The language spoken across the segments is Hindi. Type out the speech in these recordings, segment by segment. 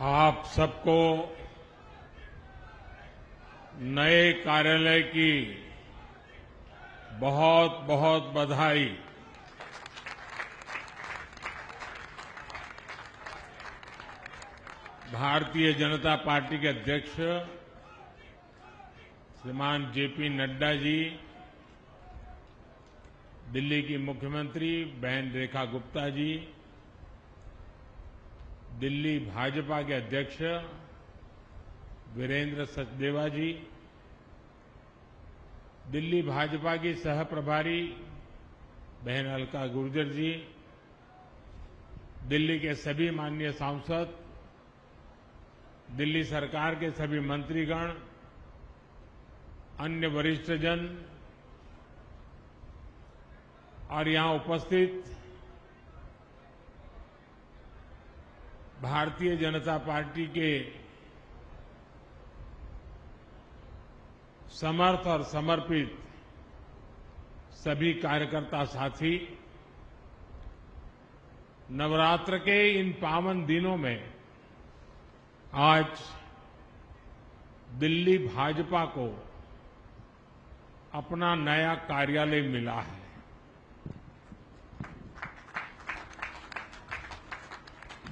आप सबको नए कार्यालय की बहुत बहुत बधाई। भारतीय जनता पार्टी के अध्यक्ष श्रीमान जेपी नड्डा जी, दिल्ली की मुख्यमंत्री बहन रेखा गुप्ता जी, दिल्ली भाजपा के अध्यक्ष वीरेंद्र सचदेवा जी, दिल्ली भाजपा की सह प्रभारी बहन अलका गुर्जर जी, दिल्ली के सभी माननीय सांसद, दिल्ली सरकार के सभी मंत्रीगण, अन्य वरिष्ठजन और यहां उपस्थित भारतीय जनता पार्टी के समर्थ और समर्पित सभी कार्यकर्ता साथी, नवरात्र के इन पावन दिनों में आज दिल्ली भाजपा को अपना नया कार्यालय मिला है।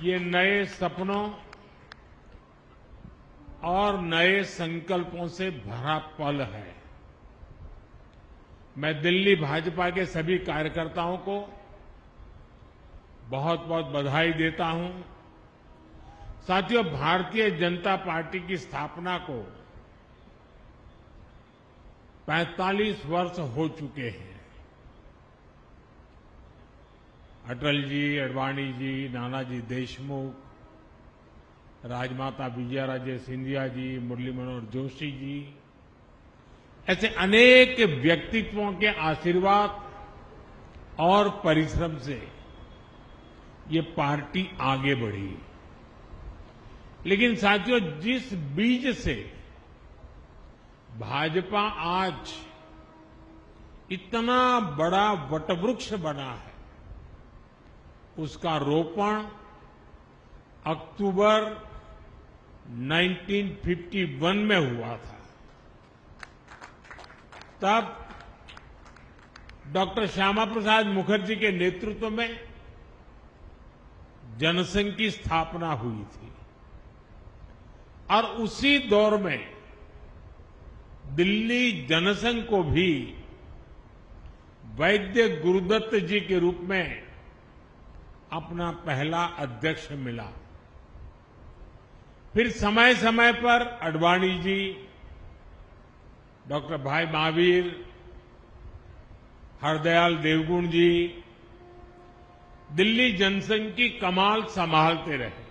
ये नए सपनों और नए संकल्पों से भरा पल है। मैं दिल्ली भाजपा के सभी कार्यकर्ताओं को बहुत बहुत बधाई देता हूं। साथियों, भारतीय जनता पार्टी की स्थापना को 45 वर्ष हो चुके हैं। अटल जी, अडवाणी जी, नानाजी देशमुख, राजमाता विजयाराजे सिंधिया जी, मुरली मनोहर जोशी जी, ऐसे अनेक व्यक्तित्वों के आशीर्वाद और परिश्रम से ये पार्टी आगे बढ़ी। लेकिन साथियों, जिस बीज से भाजपा आज इतना बड़ा वटवृक्ष बना है, उसका रोपण अक्टूबर 1951 में हुआ था। तब डॉक्टर श्यामा प्रसाद मुखर्जी के नेतृत्व में जनसंघ की स्थापना हुई थी और उसी दौर में दिल्ली जनसंघ को भी वैद्य गुरुदत्त जी के रूप में अपना पहला अध्यक्ष मिला। फिर समय समय पर अडवाणी जी, डॉक्टर भाई महावीर, हरदयाल देवगुण जी दिल्ली जनसंघ की कमाल संभालते रहे।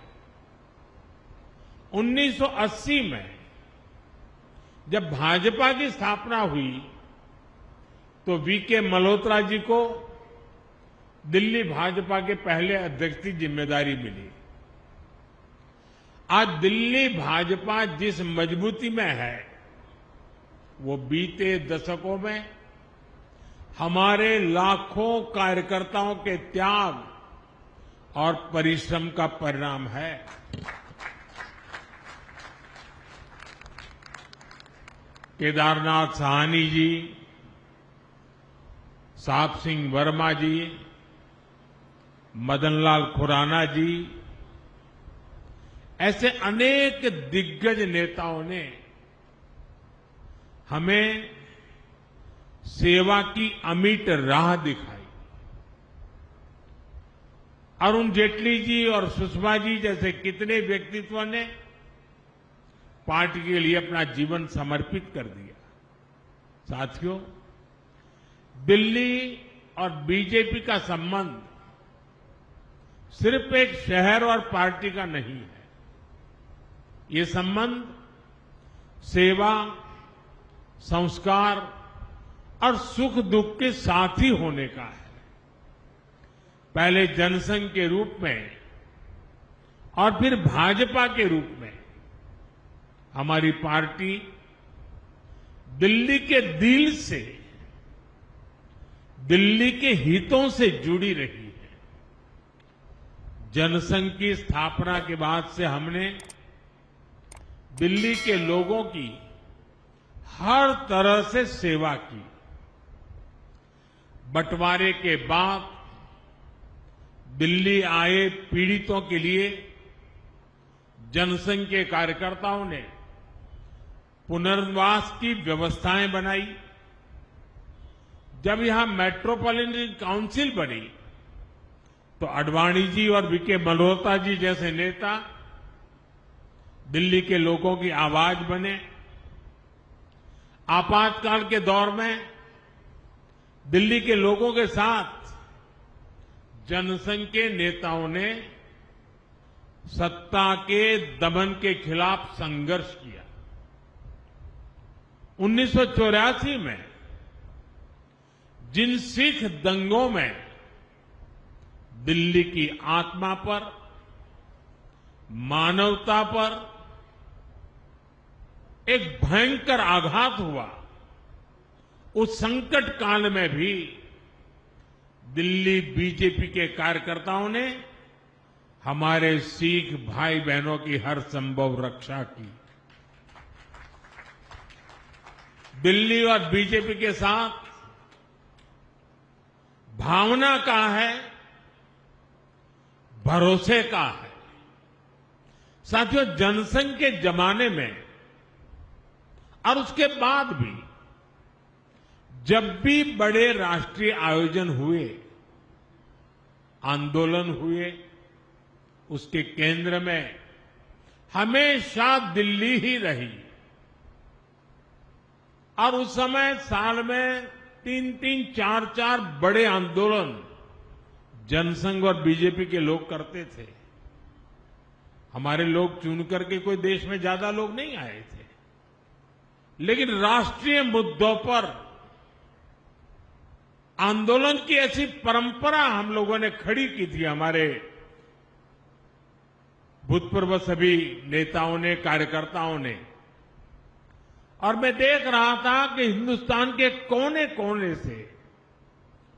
1980 में जब भाजपा की स्थापना हुई तो वीके मल्होत्रा जी को दिल्ली भाजपा के पहले अध्यक्ष की जिम्मेदारी मिली। आज दिल्ली भाजपा जिस मजबूती में है, वो बीते दशकों में हमारे लाखों कार्यकर्ताओं के त्याग और परिश्रम का परिणाम है। केदारनाथ साहनी जी, साहब सिंह वर्मा जी, मदनलाल खुराना जी, ऐसे अनेक दिग्गज नेताओं ने हमें सेवा की अमिट राह दिखाई। अरुण जेटली जी और सुषमा जी जैसे कितने व्यक्तित्वों ने पार्टी के लिए अपना जीवन समर्पित कर दिया। साथियों, दिल्ली और बीजेपी का संबंध सिर्फ एक शहर और पार्टी का नहीं है। ये संबंध सेवा, संस्कार और सुख दुख के साथी होने का है। पहले जनसंघ के रूप में और फिर भाजपा के रूप में हमारी पार्टी दिल्ली के दिल से, दिल्ली के हितों से जुड़ी रही है। जनसंघ की स्थापना के बाद से हमने दिल्ली के लोगों की हर तरह से सेवा की। बंटवारे के बाद दिल्ली आए पीड़ितों के लिए जनसंघ के कार्यकर्ताओं ने पुनर्वास की व्यवस्थाएं बनाई। जब यहां मेट्रोपॉलिटन काउंसिल बनी तो अडवाणी जी और वीके मल्होत्रा जी जैसे नेता दिल्ली के लोगों की आवाज बने। आपातकाल के दौर में दिल्ली के लोगों के साथ जनसंघ के नेताओं ने सत्ता के दमन के खिलाफ संघर्ष किया। 1984 में जिन सिख दंगों में दिल्ली की आत्मा पर, मानवता पर एक भयंकर आघात हुआ, उस संकट काल में भी दिल्ली बीजेपी के कार्यकर्ताओं ने हमारे सिख भाई बहनों की हर संभव रक्षा की। दिल्ली और बीजेपी के साथ भावना का है, भरोसे का है। साथियों, जनसंघ के जमाने में और उसके बाद भी जब भी बड़े राष्ट्रीय आयोजन हुए, आंदोलन हुए, उसके केंद्र में हमेशा दिल्ली ही रही। और उस समय साल में 3-3, 4-4 बड़े आंदोलन जनसंघ और बीजेपी के लोग करते थे। हमारे लोग चुन करके कोई देश में ज्यादा लोग नहीं आए थे, लेकिन राष्ट्रीय मुद्दों पर आंदोलन की ऐसी परंपरा हम लोगों ने खड़ी की थी। हमारे भूतपूर्व सभी नेताओं ने, कार्यकर्ताओं ने। और मैं देख रहा था कि हिंदुस्तान के कोने कोने से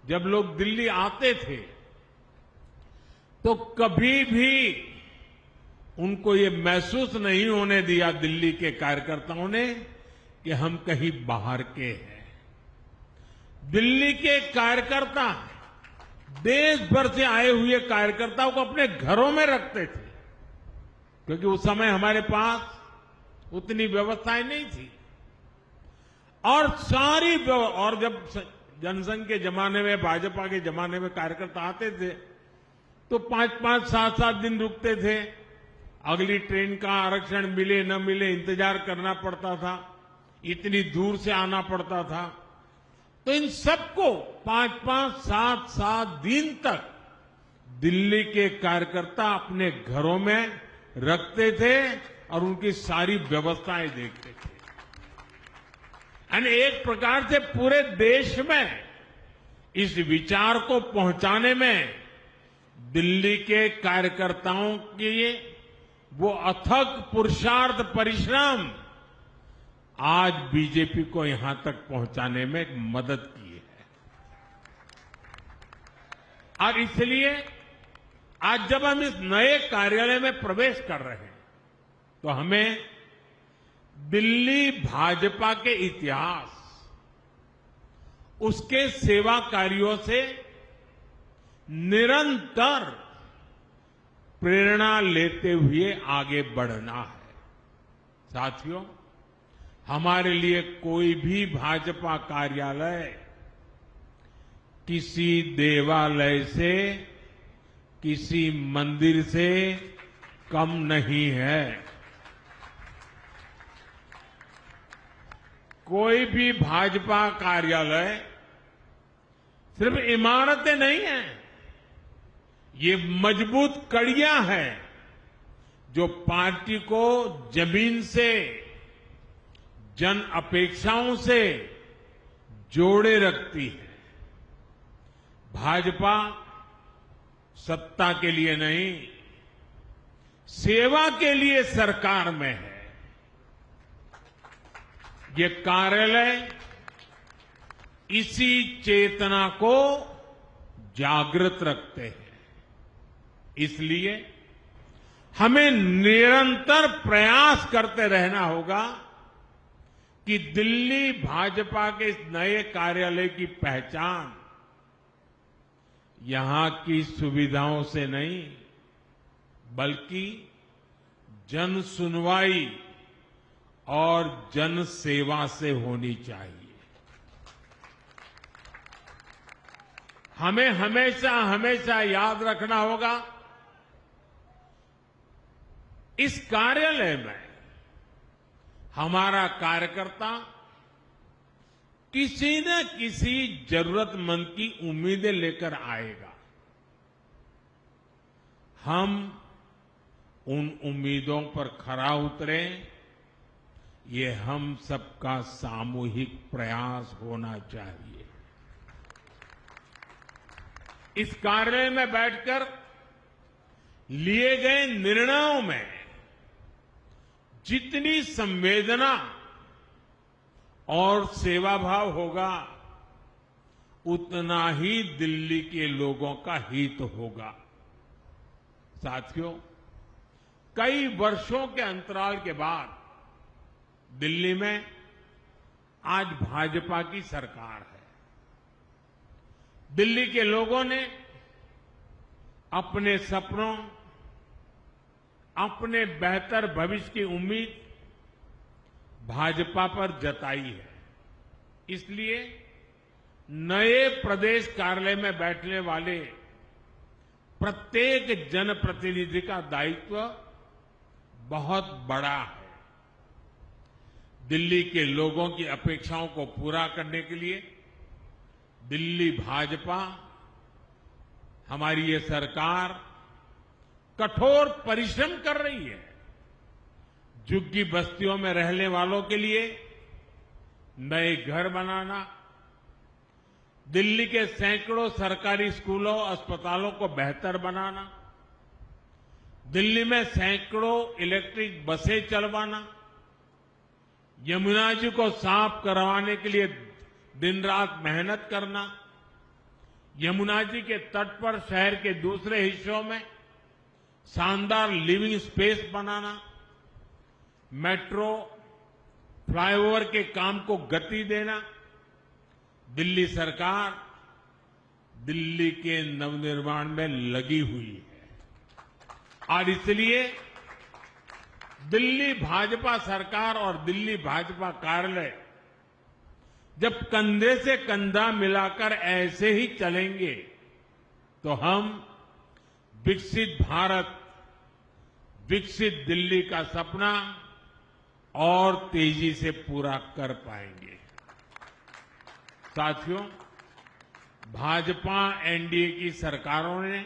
जब लोग दिल्ली आते थे तो कभी भी उनको ये महसूस नहीं होने दिया दिल्ली के कार्यकर्ताओं ने कि हम कहीं बाहर के हैं। दिल्ली के कार्यकर्ता देश भर से आए हुए कार्यकर्ताओं को अपने घरों में रखते थे, क्योंकि उस समय हमारे पास उतनी व्यवस्थाएं नहीं थी। और और जब जनसंघ के जमाने में, भाजपा के जमाने में कार्यकर्ता आते थे तो 5-5, 7-7 दिन रुकते थे। अगली ट्रेन का आरक्षण मिले न मिले इंतजार करना पड़ता था, इतनी दूर से आना पड़ता था। तो इन सबको 5-5, 7-7 दिन तक दिल्ली के कार्यकर्ता अपने घरों में रखते थे और उनकी सारी व्यवस्थाएं देखते थे। यानी एक प्रकार से पूरे देश में इस विचार को पहुंचाने में दिल्ली के कार्यकर्ताओं के वो अथक पुरुषार्थ, परिश्रम आज बीजेपी को यहां तक पहुंचाने में मदद की है। और इसलिए आज जब हम इस नए कार्यालय में प्रवेश कर रहे हैं तो हमें दिल्ली भाजपा के इतिहास, उसके सेवा कार्यों से निरंतर प्रेरणा लेते हुए आगे बढ़ना है। साथियों, हमारे लिए कोई भी भाजपा कार्यालय किसी देवालय से, किसी मंदिर से कम नहीं है। कोई भी भाजपा कार्यालय सिर्फ इमारतें नहीं हैं, ये मजबूत कड़ियां हैं जो पार्टी को जमीन से, जन अपेक्षाओं से जोड़े रखती है। भाजपा सत्ता के लिए नहीं, सेवा के लिए सरकार में है। ये कार्यालय इसी चेतना को जागृत रखते हैं। इसलिए हमें निरंतर प्रयास करते रहना होगा कि दिल्ली भाजपा के इस नए कार्यालय की पहचान यहां की सुविधाओं से नहीं बल्कि जन सुनवाई और जन सेवा से होनी चाहिए। हमें हमेशा हमेशा याद रखना होगा इस कार्यालय में हमारा कार्यकर्ता किसी न किसी जरूरतमंद की उम्मीदें लेकर आएगा। हम उन उम्मीदों पर खरा उतरें, ये हम सबका सामूहिक प्रयास होना चाहिए। इस कार्यालय में बैठकर लिए गए निर्णयों में जितनी संवेदना और सेवाभाव होगा उतना ही दिल्ली के लोगों का हित होगा। साथियों, कई वर्षों के अंतराल के बाद दिल्ली में आज भाजपा की सरकार है। दिल्ली के लोगों ने अपने सपनों, अपने बेहतर भविष्य की उम्मीद भाजपा पर जताई है। इसलिए नए प्रदेश कार्यालय में बैठने वाले प्रत्येक जनप्रतिनिधि का दायित्व बहुत बड़ा है। दिल्ली के लोगों की अपेक्षाओं को पूरा करने के लिए दिल्ली भाजपा, हमारी ये सरकार कठोर परिश्रम कर रही है। झुग्गी बस्तियों में रहने वालों के लिए नए घर बनाना, दिल्ली के सैकड़ों सरकारी स्कूलों, अस्पतालों को बेहतर बनाना, दिल्ली में सैकड़ों इलेक्ट्रिक बसें चलवाना, यमुना जी को साफ करवाने के लिए दिन रात मेहनत करना, यमुना जी के तट पर शहर के दूसरे हिस्सों में शानदार लिविंग स्पेस बनाना, मेट्रो, फ्लाईओवर के काम को गति देना। दिल्ली सरकार दिल्ली के नवनिर्माण में लगी हुई है और इसलिए दिल्ली भाजपा सरकार और दिल्ली भाजपा कार्यालय जब कंधे से कंधा मिलाकर ऐसे ही चलेंगे तो हम विकसित भारत, विकसित दिल्ली का सपना और तेजी से पूरा कर पाएंगे। साथियों, भाजपा एनडीए की सरकारों ने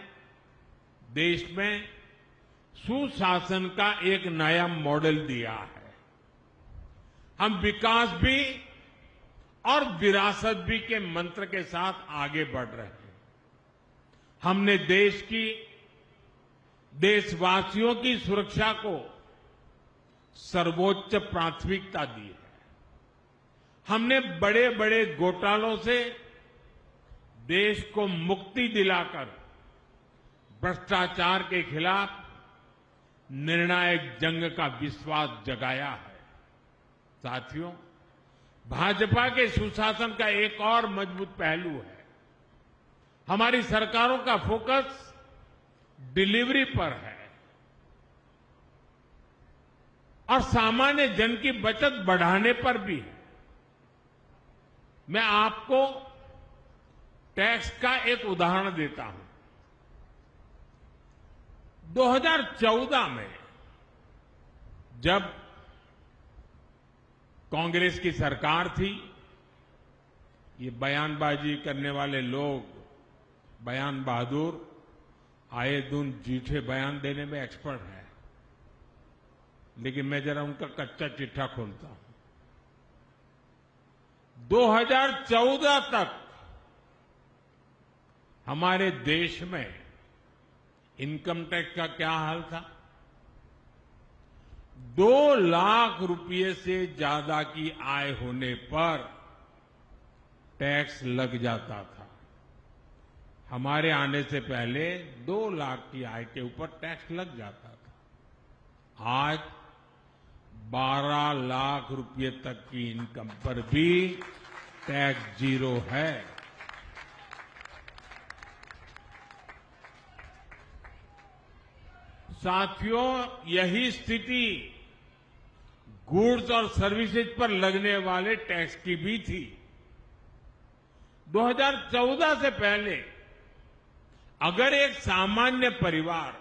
देश में सुशासन का एक नया मॉडल दिया है। हम विकास भी और विरासत भी के मंत्र के साथ आगे बढ़ रहे हैं। हमने देशवासियों की सुरक्षा को सर्वोच्च प्राथमिकता दी है। हमने बड़े बड़े घोटालों से देश को मुक्ति दिलाकर भ्रष्टाचार के खिलाफ निर्णायक जंग का विश्वास जगाया है। साथियों, भाजपा के सुशासन का एक और मजबूत पहलू है। हमारी सरकारों का फोकस डिलीवरी पर है और सामान्य जन की बचत बढ़ाने पर भी है। मैं आपको टैक्स का एक उदाहरण देता हूं। 2014 में जब कांग्रेस की सरकार थी, ये बयानबाजी करने वाले लोग, बयान बहादुर, आए दिन झूठे बयान देने में एक्सपर्ट है, लेकिन मैं जरा उनका कच्चा चिट्ठा खोलता हूं। 2014 तक हमारे देश में इनकम टैक्स का क्या हाल था? 2 लाख रुपए से ज्यादा की आय होने पर टैक्स लग जाता था। हमारे आने से पहले 2 लाख की आय के ऊपर टैक्स लग जाता था। आज 12 लाख रुपए तक की इनकम पर भी टैक्स जीरो है। साथियों, यही स्थिति गुड्स और सर्विसेज पर लगने वाले टैक्स की भी थी। 2014 से पहले अगर एक सामान्य परिवार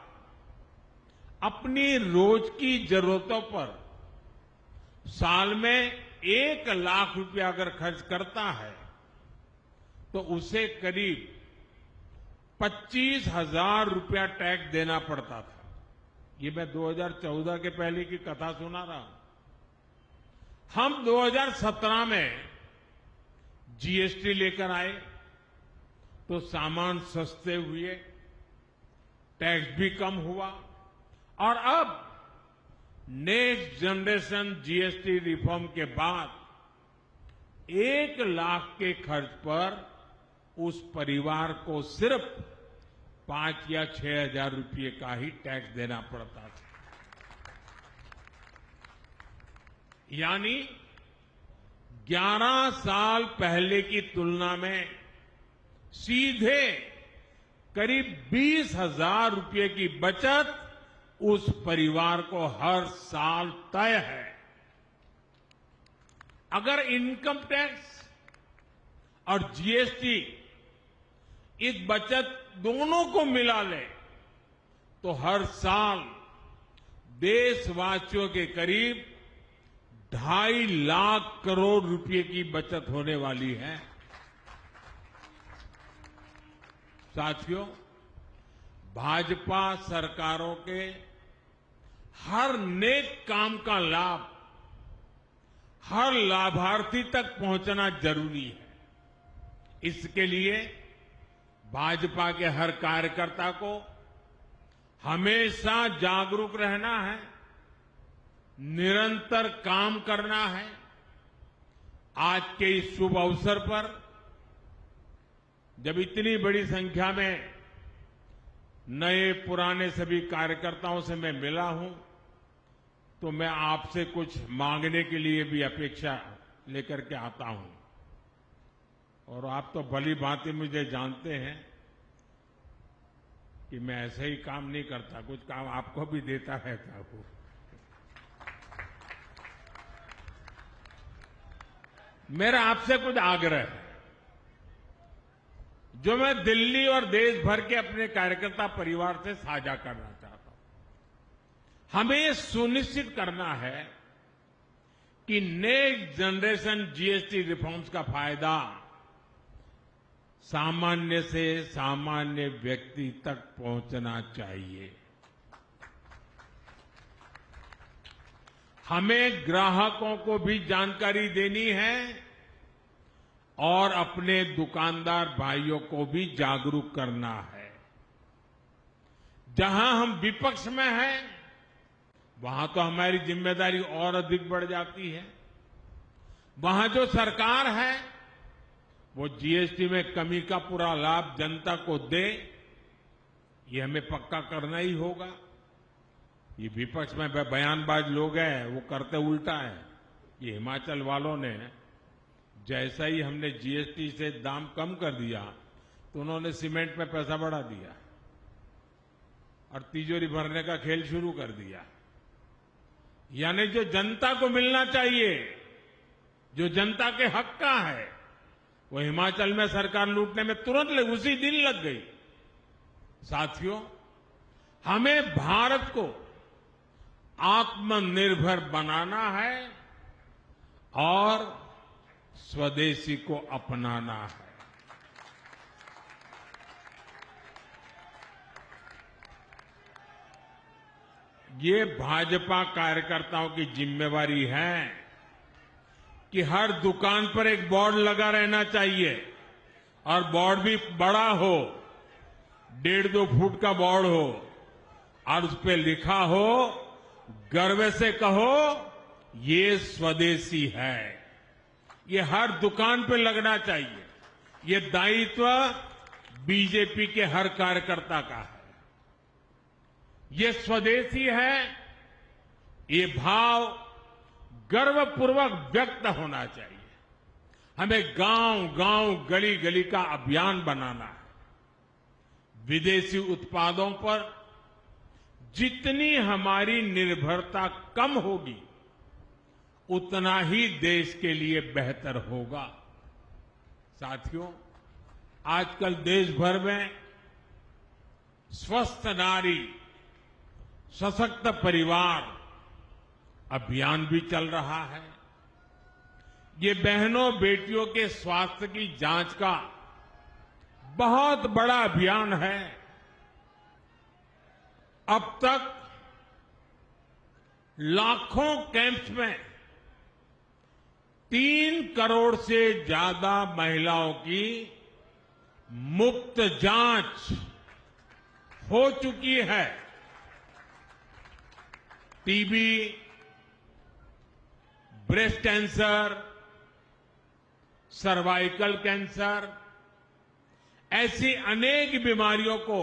अपनी रोज की जरूरतों पर साल में 1 लाख रुपया अगर खर्च करता है तो उसे करीब 25,000 रुपया टैक्स देना पड़ता था। ये मैं 2014 के पहले की कथा सुना रहा हूं। हम 2017 में जीएसटी लेकर आए तो सामान सस्ते हुए, टैक्स भी कम हुआ और अब नेक्स्ट जनरेशन जीएसटी रिफॉर्म के बाद 1 लाख के खर्च पर उस परिवार को सिर्फ 5 या 6 हजार रुपये का ही टैक्स देना पड़ता था। यानी 11 साल पहले की तुलना में सीधे करीब 20,000 रुपये की बचत उस परिवार को हर साल तय है। अगर इनकम टैक्स और जीएसटी इस बचत दोनों को मिला ले तो हर साल देशवासियों के करीब 2.5 लाख करोड़ रुपए की बचत होने वाली है। साथियों, भाजपा सरकारों के हर नेक काम का लाभ हर लाभार्थी तक पहुंचना जरूरी है। इसके लिए भाजपा के हर कार्यकर्ता को हमेशा जागरूक रहना है, निरंतर काम करना है। आज के इस शुभ अवसर पर जब इतनी बड़ी संख्या में नए पुराने सभी कार्यकर्ताओं से मैं मिला हूं तो मैं आपसे कुछ मांगने के लिए भी अपेक्षा लेकर के आता हूं। और आप तो भली भांति मुझे जानते हैं कि मैं ऐसे ही काम नहीं करता, कुछ काम आपको भी देता रहता हूं। मेरा आपसे कुछ आग्रह है जो मैं दिल्ली और देश भर के अपने कार्यकर्ता परिवार से साझा करना चाहता हूं। हमें यह सुनिश्चित करना है कि नेक्स्ट जनरेशन जीएसटी रिफॉर्म्स का फायदा सामान्य से सामान्य व्यक्ति तक पहुंचना चाहिए। हमें ग्राहकों को भी जानकारी देनी है और अपने दुकानदार भाइयों को भी जागरूक करना है। जहां हम विपक्ष में हैं, वहां तो हमारी जिम्मेदारी और अधिक बढ़ जाती है। वहां जो सरकार है वो जीएसटी में कमी का पूरा लाभ जनता को दे, ये हमें पक्का करना ही होगा। ये विपक्ष में बयानबाज लोग हैं, वो करते उल्टा है। ये हिमाचल वालों ने जैसा ही हमने जीएसटी से दाम कम कर दिया तो उन्होंने सीमेंट में पैसा बढ़ा दिया और तिजोरी भरने का खेल शुरू कर दिया। यानी जो जनता को मिलना चाहिए, जो जनता के हक का है, वो हिमाचल में सरकार लूटने में तुरंत उसी दिन लग गई। साथियों, हमें भारत को आत्मनिर्भर बनाना है और स्वदेशी को अपनाना है। ये भाजपा कार्यकर्ताओं की जिम्मेवारी है कि हर दुकान पर एक बोर्ड लगा रहना चाहिए और बोर्ड भी बड़ा हो, 1.5-2 फुट का बोर्ड हो और उस पर लिखा हो, गर्व से कहो ये स्वदेशी है। ये हर दुकान पे लगना चाहिए। ये दायित्व बीजेपी के हर कार्यकर्ता का है। ये स्वदेशी है, ये भाव गर्वपूर्वक व्यक्त होना चाहिए। हमें गांव गांव गली गली का अभियान बनाना है। विदेशी उत्पादों पर जितनी हमारी निर्भरता कम होगी, उतना ही देश के लिए बेहतर होगा। साथियों, आजकल देश भर में स्वस्थ नारी सशक्त परिवार अभियान भी चल रहा है। ये बहनों बेटियों के स्वास्थ्य की जांच का बहुत बड़ा अभियान है। अब तक लाखों कैंप्स में 3 करोड़ से ज्यादा महिलाओं की मुफ्त जांच हो चुकी है। TB, breast cancer, cervical cancer, ऐसी अनेक बीमारियों को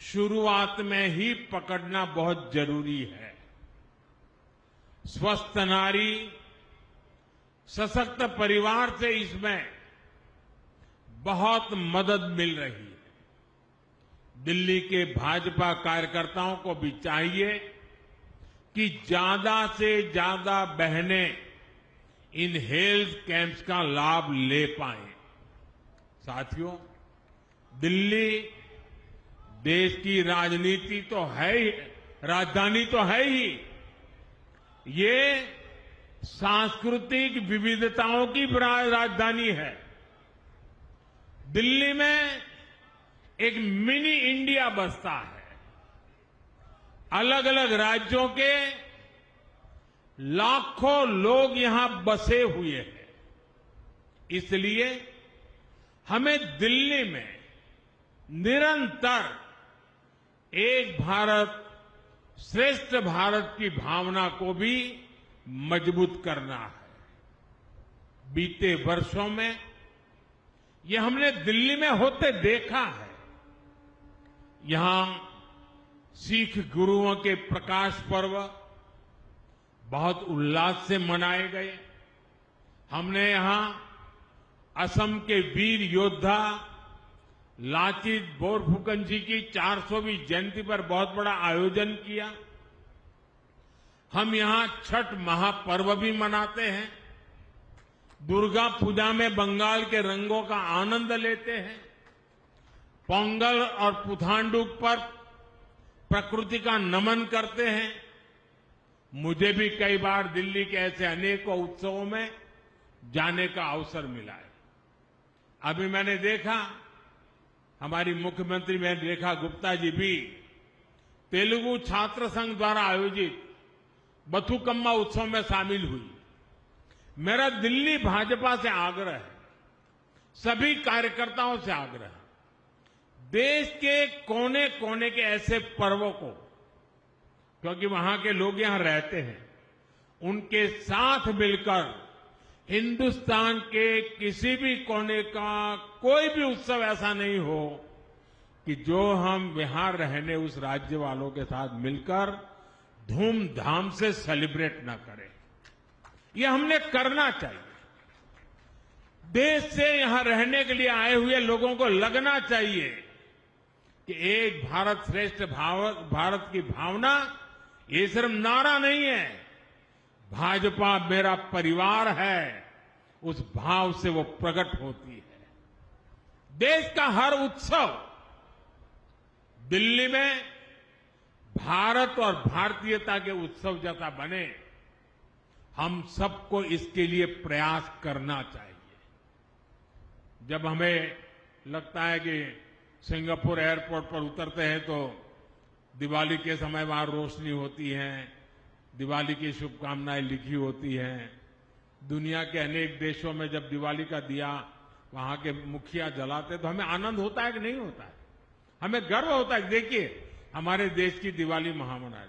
शुरुआत में ही पकड़ना बहुत जरूरी है। स्वस्थ नारी, सशक्त परिवार से इसमें बहुत मदद मिल रही है। दिल्ली के भाजपा कार्यकर्ताओं को भी चाहिए कि ज्यादा से ज्यादा बहनें इन हेल्थ कैंप्स का लाभ ले पाएं। साथियों, दिल्ली देश की राजनीति तो है ही, राजधानी तो है ही, ये सांस्कृतिक विविधताओं की राजधानी है। दिल्ली में एक मिनी इंडिया बसता है। अलग अलग राज्यों के लाखों लोग यहां बसे हुए हैं। इसलिए हमें दिल्ली में निरंतर एक भारत श्रेष्ठ भारत की भावना को भी मजबूत करना है। बीते वर्षों में ये हमने दिल्ली में होते देखा है। यहां सिख गुरुओं के प्रकाश पर्व बहुत उल्लास से मनाए गए। हमने यहां असम के वीर योद्धा लाचित बोरफुकन जी की 400वीं जयंती पर बहुत बड़ा आयोजन किया। हम यहां छठ महापर्व भी मनाते हैं। दुर्गा पूजा में बंगाल के रंगों का आनंद लेते हैं। पोंगल और पुथांडुक पर प्रकृति का नमन करते हैं। मुझे भी कई बार दिल्ली के ऐसे अनेकों उत्सवों में जाने का अवसर मिला है। अभी मैंने देखा, हमारी मुख्यमंत्री रेखा गुप्ता जी भी तेलुगु छात्र संघ द्वारा आयोजित बथुकम्मा उत्सव में शामिल हुई। मेरा दिल्ली भाजपा से आग्रह है, सभी कार्यकर्ताओं से आग्रह है, देश के कोने कोने के ऐसे पर्वों को, क्योंकि वहां के लोग यहां रहते हैं, उनके साथ मिलकर हिंदुस्तान के किसी भी कोने का कोई भी उत्सव ऐसा नहीं हो कि जो हम यहां रहने उस राज्य वालों के साथ मिलकर धूमधाम से सेलिब्रेट न करें। ये हमने करना चाहिए। देश से यहां रहने के लिए आए हुए लोगों को लगना चाहिए कि एक भारत श्रेष्ठ भारत की भावना ये सिर्फ नारा नहीं है, भाजपा मेरा परिवार है, उस भाव से वो प्रकट होती है। देश का हर उत्सव दिल्ली में भारत और भारतीयता के उत्सव जैसा बने, हम सबको इसके लिए प्रयास करना चाहिए। जब हमें लगता है कि सिंगापुर एयरपोर्ट पर उतरते हैं तो दिवाली के समय वहां रोशनी होती है, दिवाली की शुभकामनाएं लिखी होती हैं। दुनिया के अनेक देशों में जब दिवाली का दिया वहां के मुखिया जलाते तो हमें आनंद होता है कि नहीं होता है? हमें गर्व होता है, देखिए हमारे देश की दिवाली महामनाई।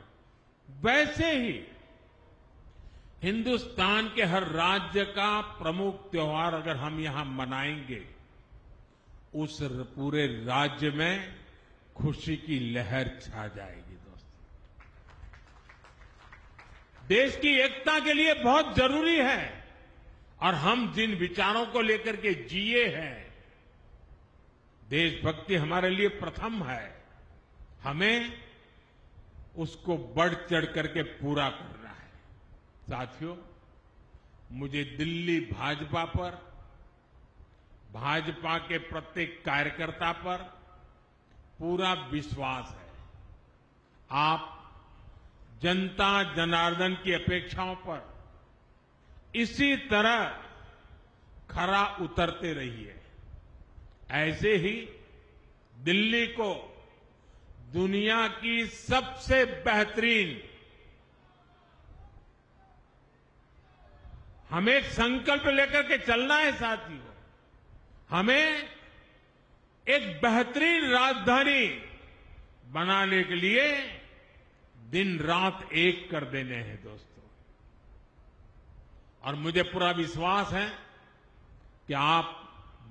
वैसे ही हिंदुस्तान के हर राज्य का प्रमुख त्योहार अगर हम यहां मनाएंगे, उस पूरे राज्य में खुशी की लहर छा जाएगी। दोस्तों, देश की एकता के लिए बहुत जरूरी है और हम जिन विचारों को लेकर के जिए हैं, देशभक्ति हमारे लिए प्रथम है। हमें उसको बढ़ चढ़ करके पूरा करना है। साथियों, मुझे दिल्ली भाजपा पर, भाजपा के प्रत्येक कार्यकर्ता पर पूरा विश्वास है। आप जनता जनार्दन की अपेक्षाओं पर इसी तरह खरा उतरते रहिए। ऐसे ही दिल्ली को दुनिया की सबसे बेहतरीन, हमें एक संकल्प लेकर के चलना है साथियों, हमें एक बेहतरीन राजधानी बनाने के लिए दिन रात एक कर देने हैं दोस्तों। और मुझे पूरा विश्वास है कि आप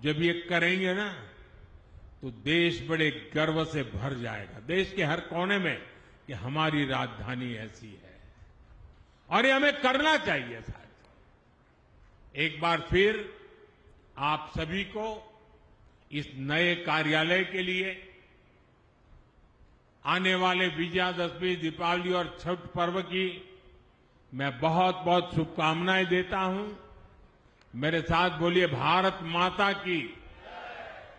जब ये करेंगे ना, तो देश बड़े गर्व से भर जाएगा, देश के हर कोने में, कि हमारी राजधानी ऐसी है। और ये हमें करना चाहिए साथियों। एक बार फिर आप सभी को इस नए कार्यालय के लिए आने वाले विजयादशमी, दीपावली और छठ पर्व की मैं बहुत बहुत शुभकामनाएं देता हूं। मेरे साथ बोलिए, भारत माता की,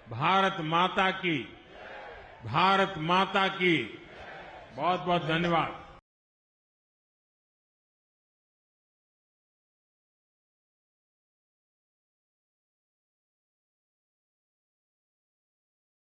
भारत माता की, भारत माता की। बहुत बहुत धन्यवाद।